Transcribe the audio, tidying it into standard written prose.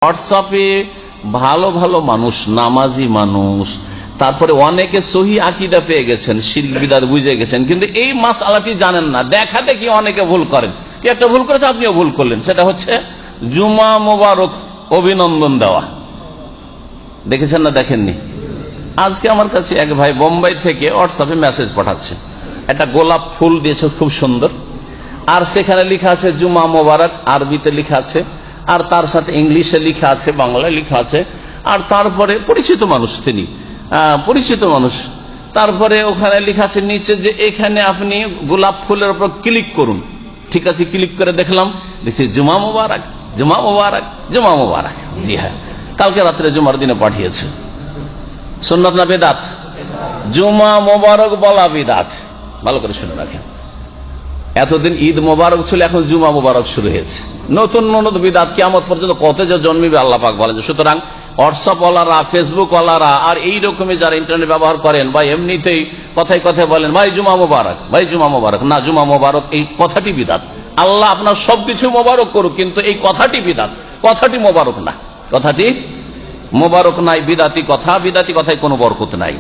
হোয়াটসঅ্যাপে ভালো ভালো মানুষ, নামাজি মানুষ, তারপরে অনেকে সহি আকীদা পেয়ে গেছেন, শিরক বিদআত বুঝে গেছেন, কিন্তু এই মাসআলাটি জানেন না। দেখা দেখি অনেকে ভুল করেন। কি একটা ভুল করেছে, আপনিও ভুল করলেন। সেটা হচ্ছে জুমা মোবারক অভিনন্দন দেওয়া। দেখেছেন না দেখেননি? আজকে আমার কাছে এক ভাই বোম্বাই থেকে হোয়াটসঅ্যাপে মেসেজ পাঠাচ্ছে, একটা গোলাপ ফুল দিয়েছে খুব সুন্দর, আর সেখানে লেখা আছে জুমা মোবারক, আরবিতে লেখা আছে, আর তার সাথে ইংলিশে লেখা আছে, বাংলায় লেখা আছে, আর তারপরে পরিচিত মানুষ, তিনি পরিচিত মানুষ। তারপরে ওখানে লেখা আছে নিচে যে এখানে আপনি গোলাপ ফুলের উপর ক্লিক করুন। ঠিক আছে, ক্লিক করে দেখলাম, দেখছি জুমা মোবারক, জুমা মোবারক, জুমা মোবারক। জি হ্যাঁ, কালকে রাত্রে জুমার দিনে পাঠিয়েছে। সুন্নাত না বেদাত? জুমা মোবারক বলা বিদাত। ভালো করে শুনে রাখেন। এতদিন ঈদ মোবারক ছিল, এখন জুমা মোবারক শুরু হয়েছে। নতুন নতুন বিদাত কিয়ামত পর্যন্ত কত যে জন্মিবে আল্লাহ পাক বলেন। সুতরাং হোয়াটসঅ্যাপ ওয়ালারা, ফেসবুক ওয়ালারা, আর এই রকমই যারা ইন্টারনেট ব্যবহার করেন বা এমনিতেই কথায় কথায় বলেন ভাই জুমা মোবারক, ভাই জুমা মোবারক, না, জুমা মোবারক এই কথাটি বিদাত। আল্লাহ আপনার সবকিছু মোবারক করুক, কিন্তু এই কথাটি বিদাত, কথাটি মোবারক না, কথাটি মোবারক নাই, বিদাতি কথা, বিদাতি কথায় কোনো বরকত নাই।